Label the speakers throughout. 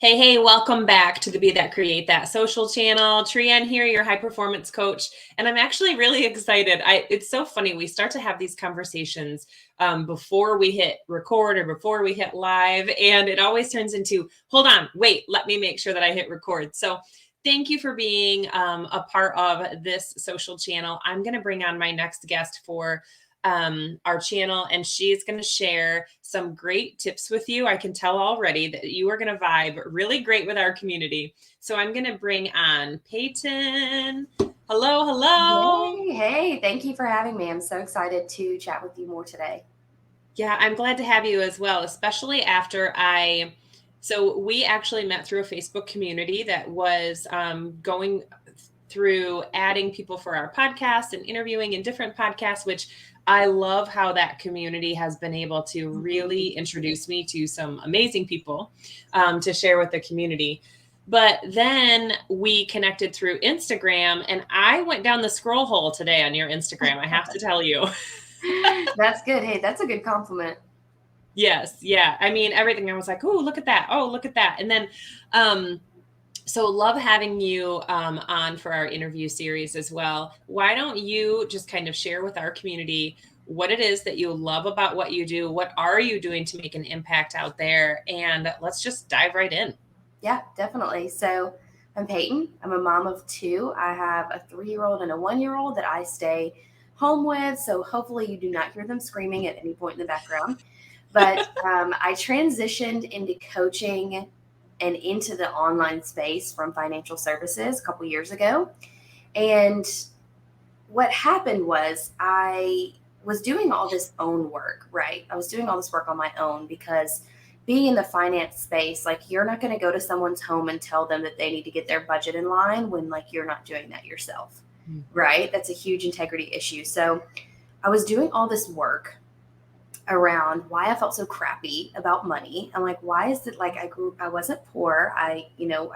Speaker 1: Hey, welcome back to the Be That Create That social channel. Trienne here, your high performance coach. And I'm actually really excited. It's so funny. We start to have these conversations before we hit record or before we hit live. And it always turns into, hold on, wait, let me make sure that I hit record. So thank you for being a part of this social channel. I'm going to bring on my next guest for our channel, and she's going to share some great tips with you. I can tell already that you are going to vibe really great with our community. So I'm going to bring on Payton. Hello.
Speaker 2: Hey, thank you for having me. I'm so excited to chat with you more today.
Speaker 1: Yeah, I'm glad to have you as well, especially after so we actually met through a Facebook community that was going through adding people for our podcast and interviewing in different podcasts, which I love how that community has been able to really introduce me to some amazing people to share with the community. But then we connected through Instagram, and I went down the scroll hole today on your Instagram, I have to tell you.
Speaker 2: That's good. Hey, that's a good compliment.
Speaker 1: Yes. Yeah. I mean, everything. I was like, oh, look at that. Oh, look at that. And then, so love having you on for our interview series as well. Why don't you just kind of share with our community what it is that you love about what you do? What are you doing to make an impact out there? And let's just dive right in.
Speaker 2: Yeah, definitely. So I'm Payton. I'm a mom of two. I have a 3-year-old and a 1-year-old that I stay home with. So hopefully you do not hear them screaming at any point in the background. But I transitioned into coaching and into the online space from financial services a couple years ago. And what happened was I was doing all this own work, right? I was doing all this work on my own because being in the finance space, like you're not going to go to someone's home and tell them that they need to get their budget in line when like you're not doing that yourself, right? That's a huge integrity issue. So I was doing all this work around why I felt so crappy about money. I'm like, why is it like I wasn't poor. I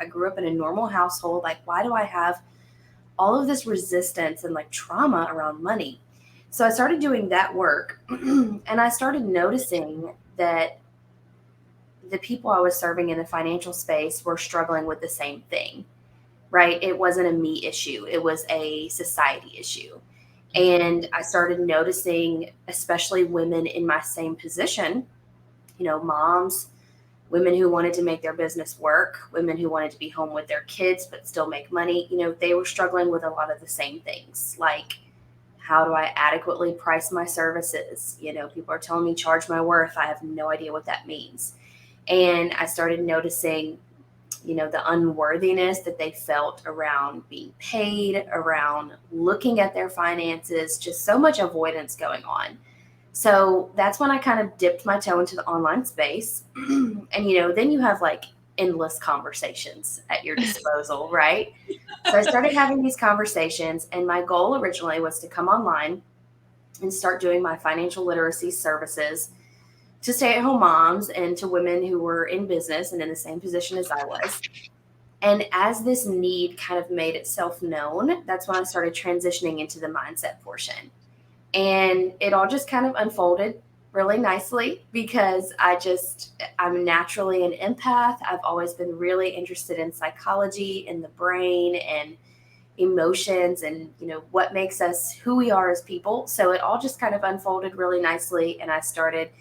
Speaker 2: grew up in a normal household. Like, why do I have all of this resistance and like trauma around money? So I started doing that work and I started noticing that the people I was serving in the financial space were struggling with the same thing, right? It wasn't a me issue, it was a society issue. And I started noticing, especially women in my same position, moms, women who wanted to make their business work, women who wanted to be home with their kids but still make money, they were struggling with a lot of the same things. Like, how do I adequately price my services? People are telling me charge my worth. I have no idea what that means. And I started noticing, the unworthiness that they felt around being paid, around looking at their finances, just so much avoidance going on. So that's when I kind of dipped my toe into the online space. And, then you have like endless conversations at your disposal, right? So I started having these conversations, and my goal originally was to come online and start doing my financial literacy services to stay-at-home moms and to women who were in business and in the same position as I was. And as this need kind of made itself known, that's when I started transitioning into the mindset portion. And it all just kind of unfolded really nicely because I'm naturally an empath. I've always been really interested in psychology and the brain and emotions and, what makes us who we are as people. So it all just kind of unfolded really nicely. And I started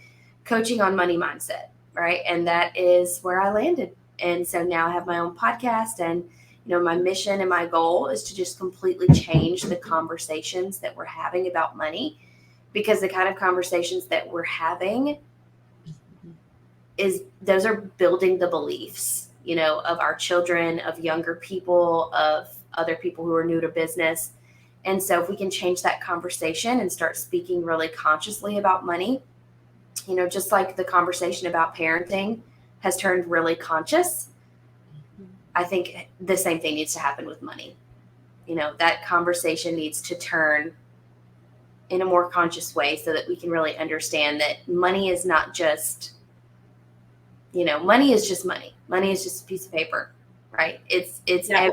Speaker 2: coaching on money mindset, right? And that is where I landed. And so now I have my own podcast, and my mission and my goal is to just completely change the conversations that we're having about money, because the kind of conversations that we're having those are building the beliefs, of our children, of younger people, of other people who are new to business. And so if we can change that conversation and start speaking really consciously about money, just like the conversation about parenting has turned really conscious, I think the same thing needs to happen with money. That conversation needs to turn in a more conscious way so that we can really understand that money is not just, money is just money. Money is just a piece of paper, right? It's
Speaker 1: Yeah,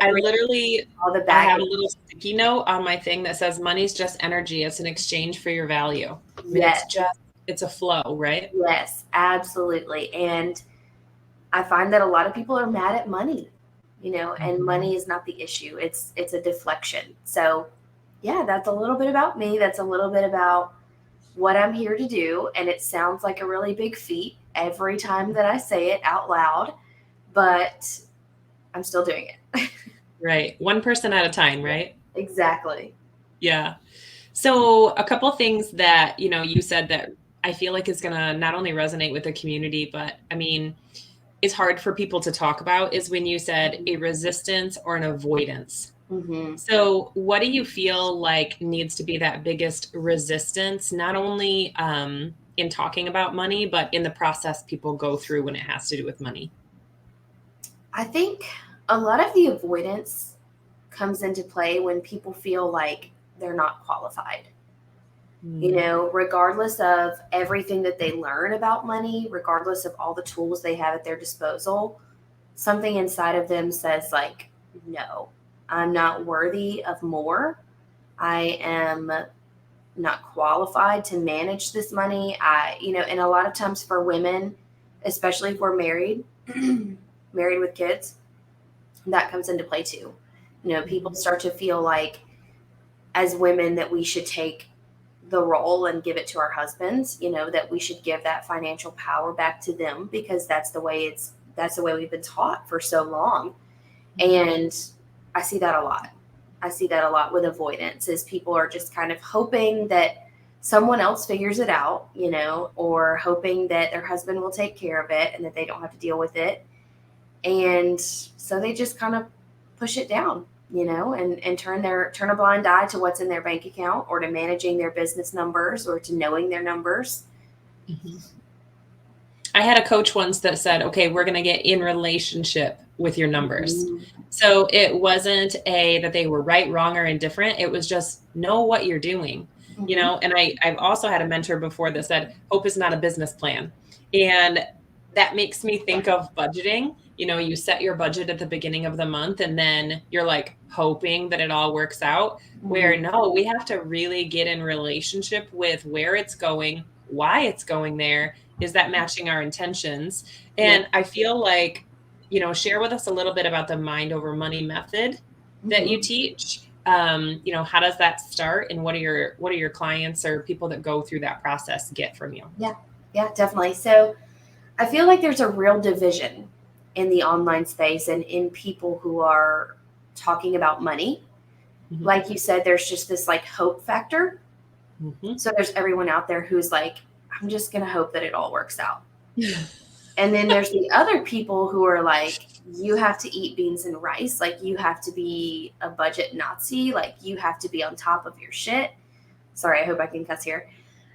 Speaker 2: all the
Speaker 1: I have
Speaker 2: baggage.
Speaker 1: a little sticky note on my thing that says money's just energy. It's an exchange for your value. I mean,
Speaker 2: Yes.
Speaker 1: it's a flow, right?
Speaker 2: Yes, absolutely. And I find that a lot of people are mad at money, you know, and
Speaker 1: Mhm.
Speaker 2: money is not the issue. It's a deflection. So yeah, that's a little bit about me. That's a little bit about what I'm here to do. And it sounds like a really big feat every time that I say it out loud, but I'm still doing it.
Speaker 1: Right. One person at a time,
Speaker 2: Yeah,
Speaker 1: right?
Speaker 2: exactly.
Speaker 1: Yeah. So a couple things that, you said that I feel like is going to not only resonate with the community, but I mean, it's hard for people to talk about is when you said a resistance or an avoidance.
Speaker 2: Mm-hmm.
Speaker 1: So what do you feel like needs to be that biggest resistance, not only in talking about money, but in the process people go through when it has to do with money?
Speaker 2: I think a lot of the avoidance comes into play when people feel like they're not qualified. You
Speaker 1: Mm.
Speaker 2: know, regardless of everything that they learn about money, regardless of all the tools they have at their disposal, something inside of them says, like, no, I'm not worthy of more. I am not qualified to manage this money. And a lot of times for women, especially if we're married, married with kids, that comes into play too. You know, people
Speaker 1: Mhm.
Speaker 2: start to feel like as women that we should take the role and give it to our husbands, you know, that we should give that financial power back to them because that's the way we've been taught for so long. And I see that a lot. I see that a lot with avoidance is people are just kind of hoping that someone else figures it out, you know, or hoping that their husband will take care of it and that they don't have to deal with it. And so they just kind of push it down, you know, and turn a blind eye to what's in their bank account or to managing their business numbers or to knowing their numbers.
Speaker 1: Mhm. I had a coach once that said, okay, we're going to get in relationship with your numbers.
Speaker 2: Mhm.
Speaker 1: So it wasn't that they were right, wrong, or indifferent. It was just know what you're doing,
Speaker 2: Mhm.
Speaker 1: and I've also had a mentor before that said, hope is not a business plan. And that makes me think of budgeting. You set your budget at the beginning of the month and then you're like hoping that it all works out. Where
Speaker 2: Mhm.
Speaker 1: no, we have to really get in relationship with where it's going, why it's going there, is that matching our intentions?
Speaker 2: Yeah.
Speaker 1: And I feel like, share with us a little bit about the mind over money method that you
Speaker 2: Mhm.
Speaker 1: teach. How does that start and what are your clients or people that go through that process get from you?
Speaker 2: Yeah. Yeah, definitely. So I feel like there's a real division in the online space and in people who are talking about money.
Speaker 1: Mhm.
Speaker 2: Like you said, there's just this like hope factor.
Speaker 1: Mhm.
Speaker 2: So there's everyone out there who's like, I'm just going to hope that it all works out. And then there's the other people who are like, you have to eat beans and rice. Like, you have to be a budget Nazi. Like, you have to be on top of your shit. Sorry, I hope I can cuss here.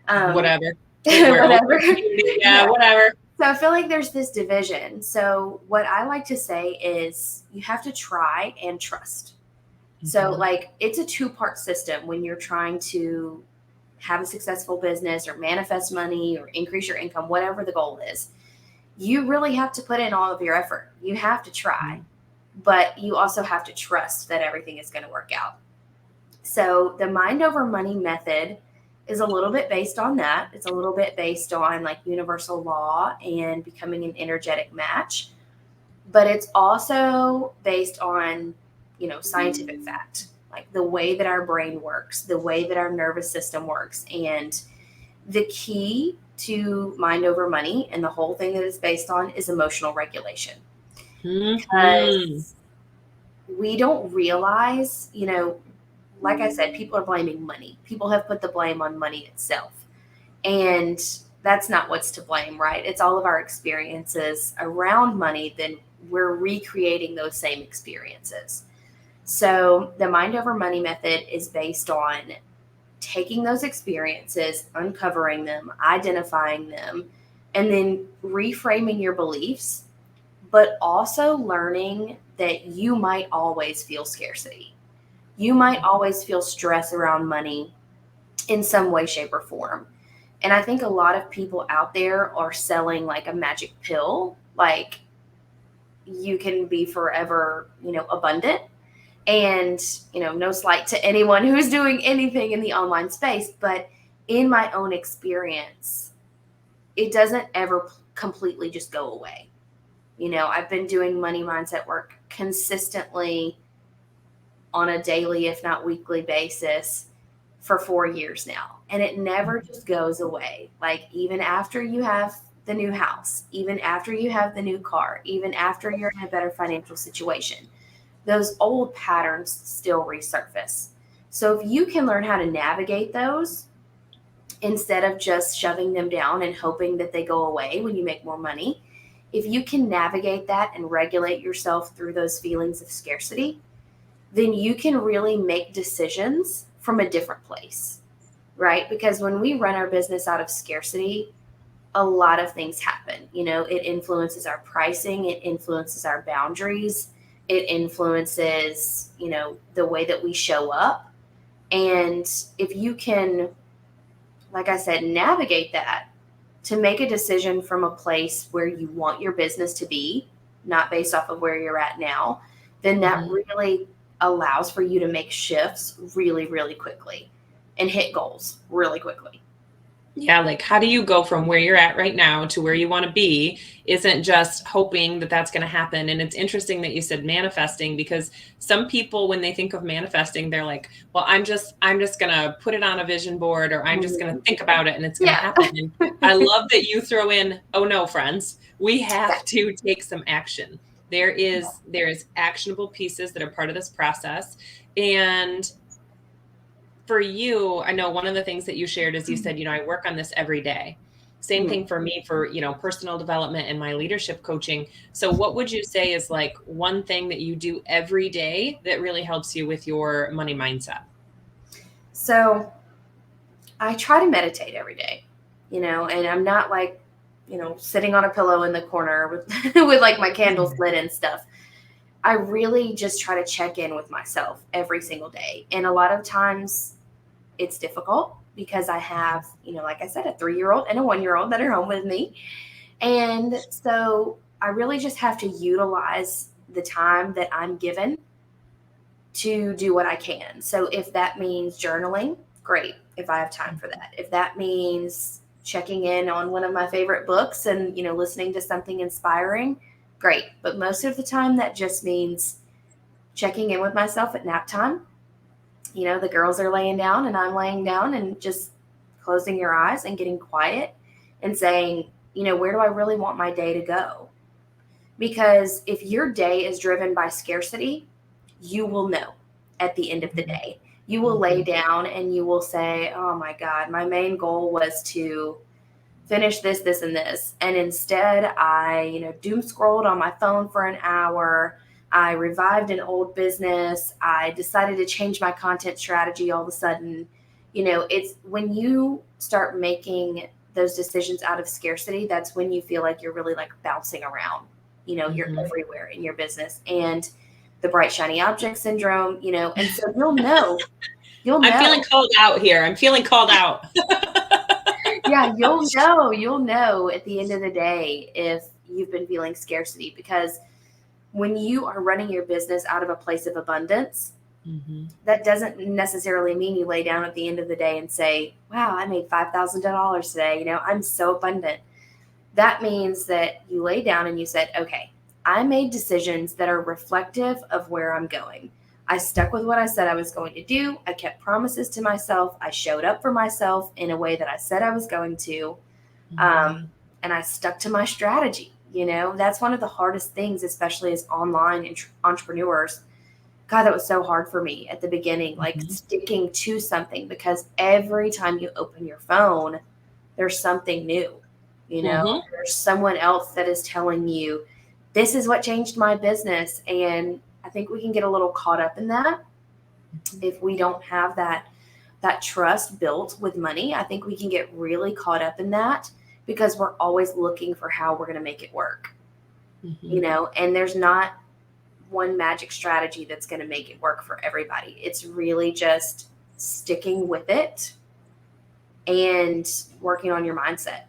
Speaker 1: Whatever. We're
Speaker 2: Whatever.
Speaker 1: open community. Yeah,
Speaker 2: Yeah.
Speaker 1: whatever.
Speaker 2: So I feel like there's this division. So what I like to say is you have to try and trust. So
Speaker 1: Mhm.
Speaker 2: like it's a two-part system when you're trying to have a successful business or manifest money or increase your income, whatever the goal is. You really have to put in all of your effort. You have to try, but you also have to trust that everything is going to work out. So the mind over money method is a little bit based on that. It's a little bit based on like universal law and becoming an energetic match, but it's also based on, you know, scientific fact, like the way that our brain works, the way that our nervous system works. And the key to mind over money and the whole thing that it's based on is emotional regulation.
Speaker 1: Mhm.
Speaker 2: Because we don't realize, you know, like I said, people are blaming money. People have put the blame on money itself. And that's not what's to blame, right? It's all of our experiences around money, then we're recreating those same experiences. So the mind over money method is based on taking those experiences, uncovering them, identifying them, and then reframing your beliefs, but also learning that you might always feel scarcity. You might always feel stress around money in some way, shape, or form. And I think a lot of people out there are selling like a magic pill, like you can be forever, you know, abundant. And, you know, no slight to anyone who's doing anything in the online space, but in my own experience, it doesn't ever completely just go away. I've been doing money mindset work consistently on a daily, if not weekly basis for 4 years now. And it never just goes away. Like, even after you have the new house, even after you have the new car, even after you're in a better financial situation, those old patterns still resurface. So if you can learn how to navigate those instead of just shoving them down and hoping that they go away when you make more money, if you can navigate that and regulate yourself through those feelings of scarcity, then you can really make decisions from a different place, right? Because when we run our business out of scarcity, a lot of things happen. It influences our pricing, it influences our boundaries, it influences, the way that we show up. And if you can, like I said, navigate that to make a decision from a place where you want your business to be, not based off of where you're at now, then that really allows for you to make shifts really, really quickly and hit goals really quickly.
Speaker 1: Yeah, like how do you go from where you're at right now to where you want to be? Isn't just hoping that that's going to happen. And it's interesting that you said manifesting, because some people, when they think of manifesting, they're like, well, I'm just going to put it on a vision board, or I'm just going to think about it and it's going to
Speaker 2: Yeah.
Speaker 1: happen. And I love that you throw in, oh no, friends, we have to take some action. There's actionable pieces that are part of this process. And for you, I know one of the things that you shared is you said, I work on this every day. Same thing for me for, personal development and my leadership coaching. So what would you say is like one thing that you do every day that really helps you with your money mindset?
Speaker 2: So I try to meditate every day, and I'm not like, sitting on a pillow in the corner with, with like my candles lit and stuff. I really just try to check in with myself every single day. And a lot of times it's difficult because I have, like I said, a 3-year-old and a 1-year-old that are home with me. And so I really just have to utilize the time that I'm given to do what I can. So if that means journaling, great, if I have time for that. If that means checking in on one of my favorite books and, listening to something inspiring, great. But most of the time that just means checking in with myself at nap time. The girls are laying down and I'm laying down, and just closing your eyes and getting quiet and saying, where do I really want my day to go? Because if your day is driven by scarcity, you will know at the end of the day. You will lay down and you will say, oh my God, my main goal was to finish this, this, and this. And instead I, doom scrolled on my phone for an hour. I revived an old business. I decided to change my content strategy all of a sudden. It's when you start making those decisions out of scarcity, that's when you feel like you're really like bouncing around. You're everywhere in your business, and the bright, shiny object syndrome, and so you'll know.
Speaker 1: I'm feeling called out here. I'm feeling called out.
Speaker 2: Yeah, you'll know at the end of the day if you've been feeling scarcity, because when you are running your business out of a place of abundance, that doesn't necessarily mean you lay down at the end of the day and say, wow, I made $5,000 today. I'm so abundant. That means that you lay down and you said, okay, I made decisions that are reflective of where I'm going. I stuck with what I said I was going to do. I kept promises to myself. I showed up for myself in a way that I said I was going to. And I stuck to my strategy. That's one of the hardest things, especially as online entrepreneurs. God, that was so hard for me at the beginning, like sticking to something, because every time you open your phone, there's something new. There's someone else that is telling you, this is what changed my business. And I think we can get a little caught up in that if we don't have that trust built with money. I think we can get really caught up in that because we're always looking for how we're going to make it work. And there's not one magic strategy that's going to make it work for everybody. It's really just sticking with it and working on your mindset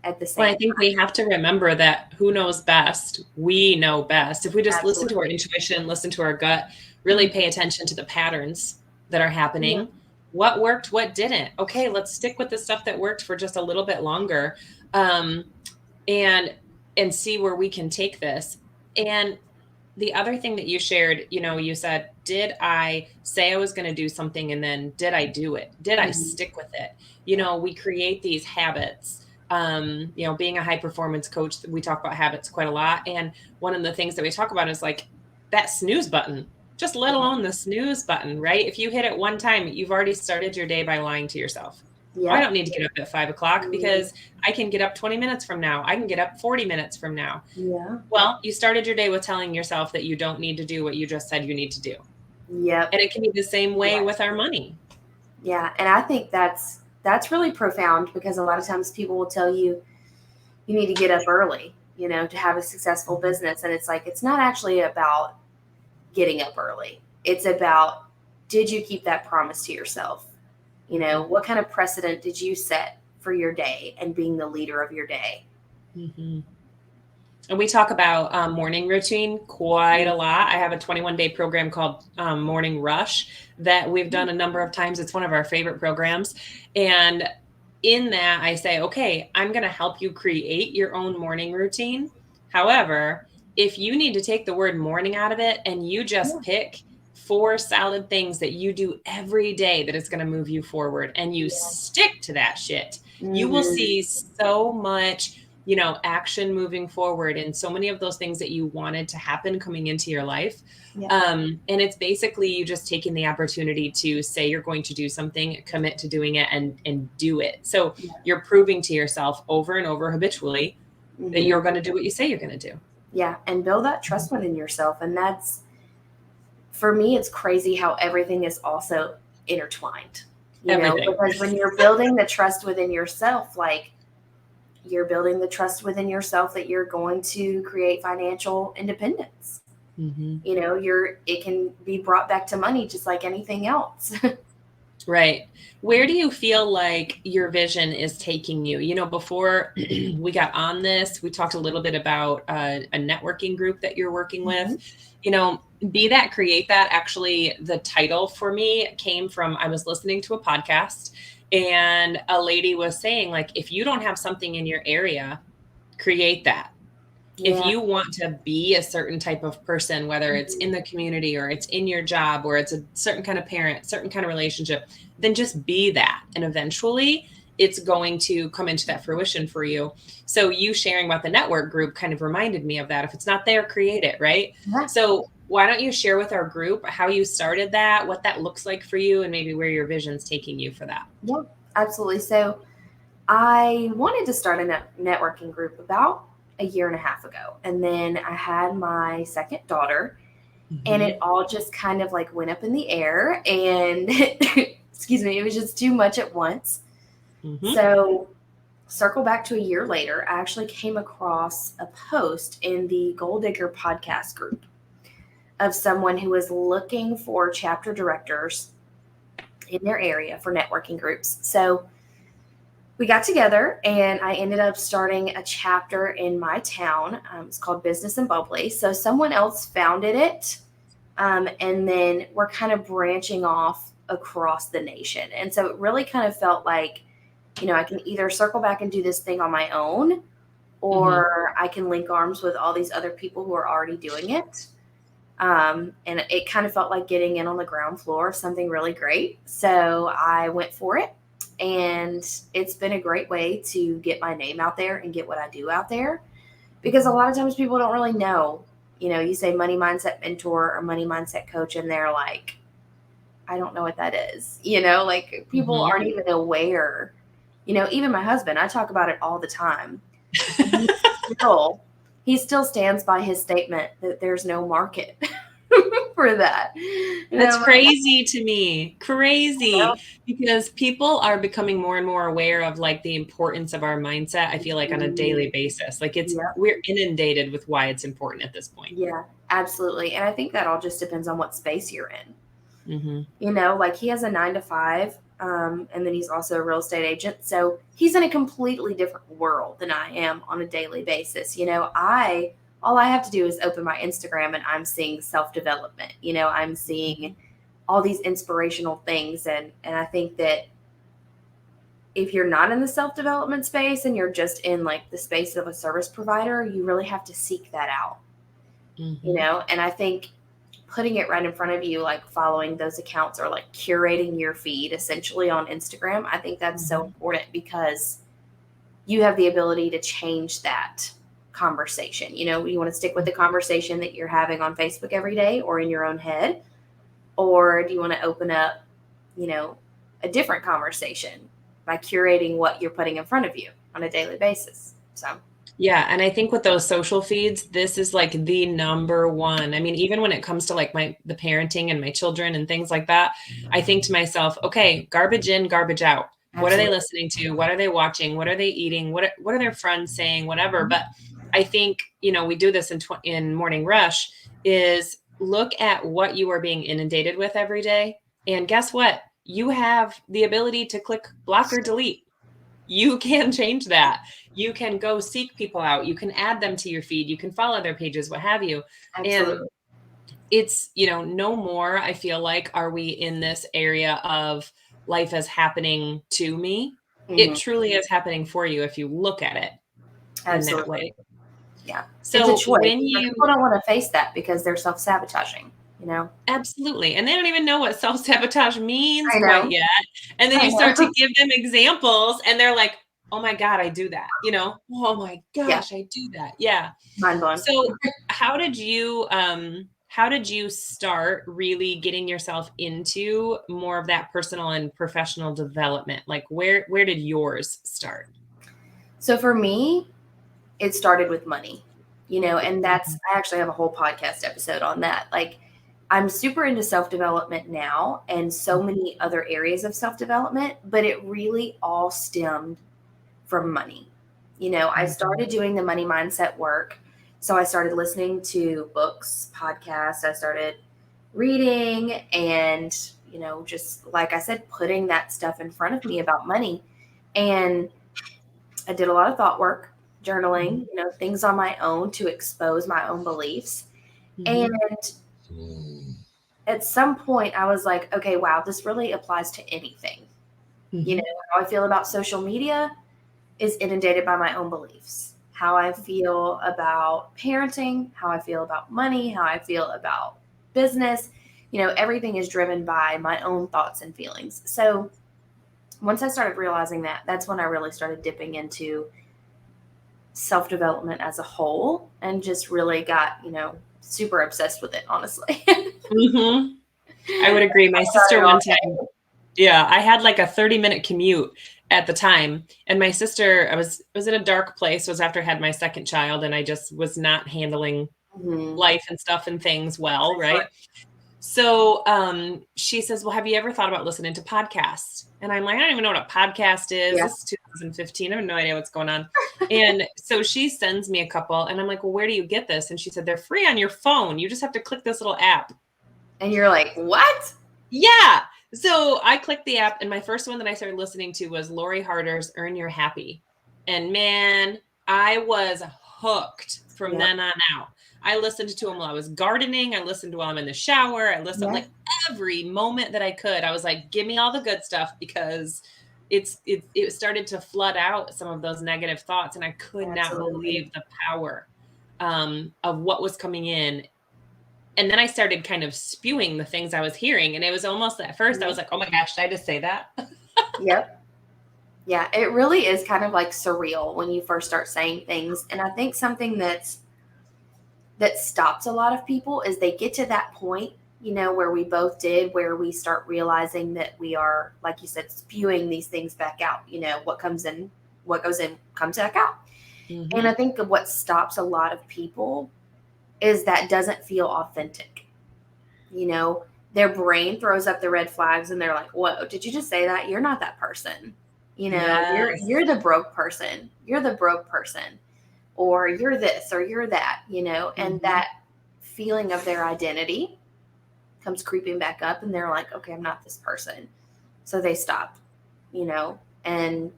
Speaker 2: at the same time.
Speaker 1: Well, I think we have to remember that who knows best? We know best. If we just listen to our intuition, listen to our gut, really pay attention to the patterns that are happening, what worked, what didn't. Okay, let's stick with the stuff that worked for just a little bit longer. And and see where we can take this. And the other thing that you shared, you said, did I say I was going to do something and then did I do it? Did I
Speaker 2: Mhm.
Speaker 1: stick with it?
Speaker 2: Yeah.
Speaker 1: We create these habits. Being a high performance coach, we talk about habits quite a lot. And one of the things that we talk about is like that snooze button, just let
Speaker 2: Yeah.
Speaker 1: alone the snooze button, right? If you hit it one time, you've already started your day by lying to yourself. Oh, I
Speaker 2: Yep.
Speaker 1: don't need to get up at 5 o'clock
Speaker 2: Mhm.
Speaker 1: because I can get up 20 minutes from now. I can get up 40 minutes from now.
Speaker 2: Yeah.
Speaker 1: Well, you started your day with telling yourself that you don't need to do what you just said you need to do.
Speaker 2: Yep.
Speaker 1: And it can be the same way
Speaker 2: Right.
Speaker 1: with our money.
Speaker 2: Yeah. And I think that's really profound because a lot of times people will tell you you need to get up early, to have a successful business. And it's like it's not actually about getting up early. It's about, did you keep that promise to yourself? What kind of precedent did you set for your day and being the leader of your day?
Speaker 1: Mm-hmm. And we talk about morning routine quite a lot. I have a 21-day program called Morning Rush that we've done a number of times. It's one of our favorite programs. And in that, I say, okay, I'm going to help you create your own morning routine. However, if you need to take the word morning out of it and you just
Speaker 2: Yeah.
Speaker 1: pick 4 solid things that you do every day that is going to move you forward and you
Speaker 2: Yeah.
Speaker 1: stick to that shit, you will
Speaker 2: Mm-hmm.
Speaker 1: see so much action moving forward and so many of those things that you wanted to happen coming into your life.
Speaker 2: Yeah.
Speaker 1: And it's basically you just taking the opportunity to say you're going to do something, commit to doing it and do it. So
Speaker 2: Yeah.
Speaker 1: you're proving to yourself over and over habitually that
Speaker 2: Mm-hmm.
Speaker 1: you're going to do what you say you're going to do.
Speaker 2: Yeah. And build that trust within yourself. And that's, for me, it's crazy how everything is also intertwined,
Speaker 1: Everything.
Speaker 2: because when you're building the trust within yourself, like you're building the trust within yourself that you're going to create financial independence.
Speaker 1: Mm-hmm.
Speaker 2: It can be brought back to money just like anything else.
Speaker 1: Right. Where do you feel like your vision is taking you? Before we got on this, we talked a little bit about a networking group that you're working with.
Speaker 2: Mhm.
Speaker 1: Be that, create that. Actually, the title for me came from, I was listening to a podcast and a lady was saying, like, if you don't have something in your area, create that. If
Speaker 2: Yeah.
Speaker 1: you want to be a certain type of person, whether it's
Speaker 2: Mhm.
Speaker 1: in the community or it's in your job or it's a certain kind of parent, certain kind of relationship, then just be that. And eventually it's going to come into that fruition for you. So you sharing about the network group kind of reminded me of that. If it's not there, create it, right?
Speaker 2: Yeah.
Speaker 1: So why don't you share with our group how you started that, what that looks like for you, and maybe where your vision's taking you for that?
Speaker 2: Yeah, absolutely. So I wanted to start a networking group about a year and a half ago. And then I had my second daughter, and
Speaker 1: Mm-hmm.
Speaker 2: it all just kind of like went up in the air. And excuse me, it was just too much at once.
Speaker 1: Mm-hmm.
Speaker 2: So, circle back to a year later, I actually came across a post in the Gold Digger podcast group of someone who was looking for chapter directors in their area for networking groups. So, we got together and I ended up starting a chapter in my town. It's called Business and Bubbly. So someone else founded it. And then we're kind of branching off across the nation. And so it really kind of felt like, I can either circle back and do this thing on my own,
Speaker 1: Mm-hmm.
Speaker 2: or I can link arms with all these other people who are already doing it. And it kind of felt like getting in on the ground floor of something really great. So I went for it. And it's been a great way to get my name out there and get what I do out there. Because a lot of times people don't really know, you say money mindset mentor or money mindset coach, and they're like, I don't know what that is. Like people
Speaker 1: Mm-hmm.
Speaker 2: aren't even aware. Even my husband, I talk about it all the time. And still, he still stands by his statement that there's no market for that. And
Speaker 1: That's
Speaker 2: I'm like,
Speaker 1: crazy to me.
Speaker 2: well,
Speaker 1: Crazy. Because people are becoming more and more aware of like the importance of our mindset, I feel like on a daily basis. Like
Speaker 2: yeah,
Speaker 1: we're inundated with why it's important at this point.
Speaker 2: yeah, absolutely. And I think that all just depends on what space you're in.
Speaker 1: Mm-hmm.
Speaker 2: Like he has a 9 to 5, and then he's also a real estate agent. So he's in a completely different world than I am on a daily basis. All I have to do is open my Instagram and I'm seeing self-development. I'm seeing all these inspirational things. And I think that if you're not in the self-development space and you're just in like the space of a service provider, you really have to seek that out, and I think putting it right in front of you, like following those accounts or like curating your feed essentially on Instagram, I think that's so important because you have the ability to change that conversation. You want to stick with the conversation that you're having on Facebook every day or in your own head, or do you want to open up, a different conversation by curating what you're putting in front of you on a daily basis? So
Speaker 1: yeah. And I think with those social feeds, this is like the number one. I mean, even when it comes to like the parenting and my children and things like that, I think to myself, okay, garbage in, garbage out. What are they listening to? What are they watching? What are they eating? What are their friends saying? Whatever. But I think, we do this in Morning Rush, is look at what you are being inundated with every day. And guess what? You have the ability to click block or delete. You can change that. You can go seek people out. You can add them to your feed. You can follow their pages, what have you.
Speaker 2: Absolutely.
Speaker 1: And it's, no more, I feel like, are we in this area of life is happening to me. It truly is happening for you if you look at it in that way.
Speaker 2: Yeah.
Speaker 1: So
Speaker 2: it's a choice.
Speaker 1: when
Speaker 2: people don't want to face that because they're self-sabotaging,
Speaker 1: Absolutely. And they don't even know what self-sabotage means
Speaker 2: quite
Speaker 1: yet. And then you start to give them examples and they're like, oh my God, I do that. Oh my gosh, I do that. Yeah.
Speaker 2: Mind blown.
Speaker 1: So how did you start really getting yourself into more of that personal and professional development? Like where did yours start?
Speaker 2: So for me, it started with money, and I actually have a whole podcast episode on that. Like, I'm super into self-development now and so many other areas of self-development, but it really all stemmed from money. I started doing the money mindset work. So I started listening to books, podcasts. I started reading and, just like I said, putting that stuff in front of me about money. And I did a lot of thought work, journaling, things on my own to expose my own beliefs. And at some point I was like, okay, wow, this really applies to anything. How I feel about social media is inundated by my own beliefs. How I feel about parenting, how I feel about money, how I feel about business, everything is driven by my own thoughts and feelings. So once I started realizing that, that's when I really started dipping into self-development as a whole and just really got, super obsessed with it, honestly.
Speaker 1: I would agree. My sister one time, I had like a 30-minute commute at the time. And my sister, I was in a dark place. It was after I had my second child and I just was not handling life and stuff and things well. Right. So she says, well, have you ever thought about listening to podcasts? And I'm like, I don't even know what a podcast is. This is 2015. I have no idea what's going on. And so she sends me a couple and I'm like, well, where do you get this? And she said, they're free on your phone. You just have to click this little app.
Speaker 2: And you're like, what?
Speaker 1: Yeah. So I clicked the app and my first one that I started listening to was Lori Harder's Earn Your Happy. And man, I was hooked from then on out. I listened to him while I was gardening. I listened while I'm in the shower. I listened like every moment that I could. I was like, give me all the good stuff because it started to flood out some of those negative thoughts. And I could not believe the power of what was coming in. And then I started kind of spewing the things I was hearing. And it was almost at first I was like, oh my gosh, did I just say that?
Speaker 2: Yep. Yeah, it really is kind of like surreal when you first start saying things. And I think something that stops a lot of people is they get to that point, where we both did, where we start realizing that we are, like you said, spewing these things back out. What comes in, what goes in, comes back out. And I think what stops a lot of people is that doesn't feel authentic. Their brain throws up the red flags and they're like, whoa, did you just say that? You're not that person. You're the broke person. You're the broke person. Or you're this or you're that, and that feeling of their identity comes creeping back up and they're like, okay, I'm not this person. So they stop, and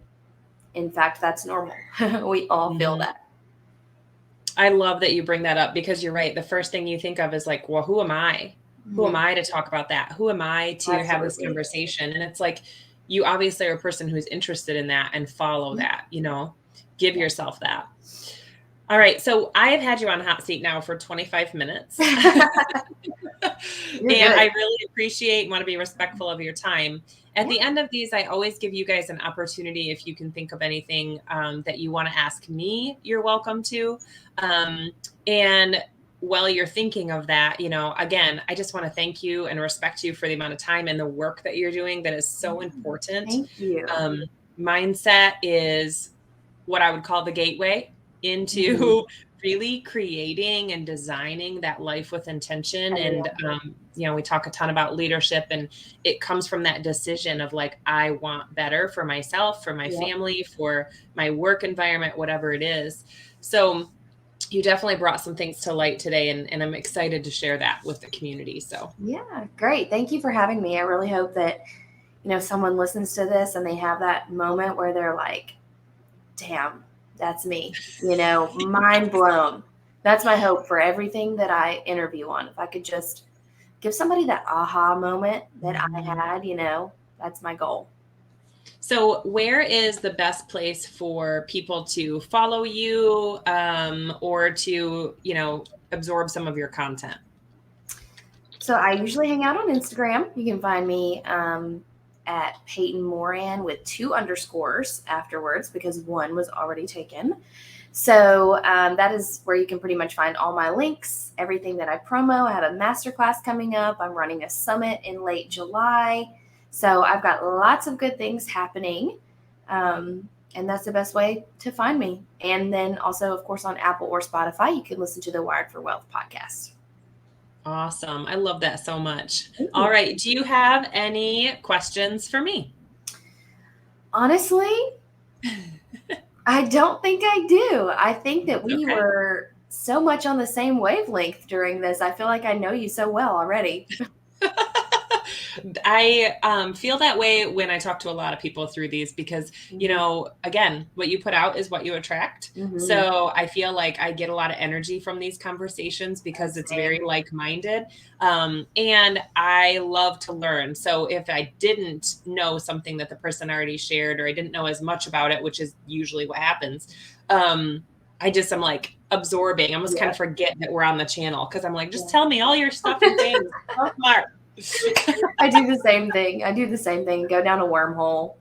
Speaker 2: in fact, that's normal. We all feel that.
Speaker 1: I love that you bring that up because you're right. The first thing you think of is like, well, who am I? Who am I to talk about that? Who am I to have this conversation? And it's like, you obviously are a person who's interested in that and follow that, give yourself that. All right. So I have had you on hot seat now for 25 minutes. And I really appreciate and want to be respectful of your time. At the end of these, I always give you guys an opportunity. If you can think of anything that you want to ask me, you're welcome to. And while you're thinking of that, again, I just want to thank you and respect you for the amount of time and the work that you're doing. That is so important.
Speaker 2: Thank you.
Speaker 1: Mindset is what I would call the gateway into really creating and designing that life with intention. And, we talk a ton about leadership, and it comes from that decision of like, I want better for myself, for my family, for my work environment, whatever it is. So you definitely brought some things to light today, and I'm excited to share that with the community. So
Speaker 2: yeah, great. Thank you for having me. I really hope that, someone listens to this and they have that moment where they're like, damn, that's me, mind blown. That's my hope for everything that I interview on. If I could just give somebody that aha moment that I had, that's my goal.
Speaker 1: So where is the best place for people to follow you or to, absorb some of your content?
Speaker 2: So I usually hang out on Instagram. You can find me at Payton Moran with 2 underscores afterwards because one was already taken. So that is where you can pretty much find all my links, everything that I promo. I have a masterclass coming up. I'm running a summit in late July. So I've got lots of good things happening. And that's the best way to find me. And then also, of course, on Apple or Spotify, you can listen to the Wired for Wealth podcast.
Speaker 1: Awesome. I love that so much. All right. Do you have any questions for me?
Speaker 2: Honestly, I don't think I do. I think that we were so much on the same wavelength during this. I feel like I know you so well already.
Speaker 1: I feel that way when I talk to a lot of people through these because, again, what you put out is what you attract. So I feel like I get a lot of energy from these conversations because it's very like-minded. And I love to learn. So if I didn't know something that the person already shared, or I didn't know as much about it, which is usually what happens, I'm like absorbing. I almost kind of forget that we're on the channel because I'm like, just tell me all your stuff and things. So smart.
Speaker 2: I do the same thing. Go down a wormhole.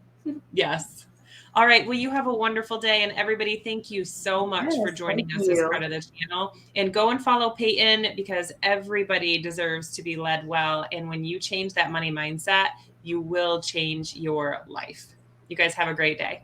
Speaker 1: Yes. All right. Well, you have a wonderful day. And everybody, thank you so much for joining us as part of the channel. And go and follow Payton because everybody deserves to be led well. And when you change that money mindset, you will change your life. You guys have a great day.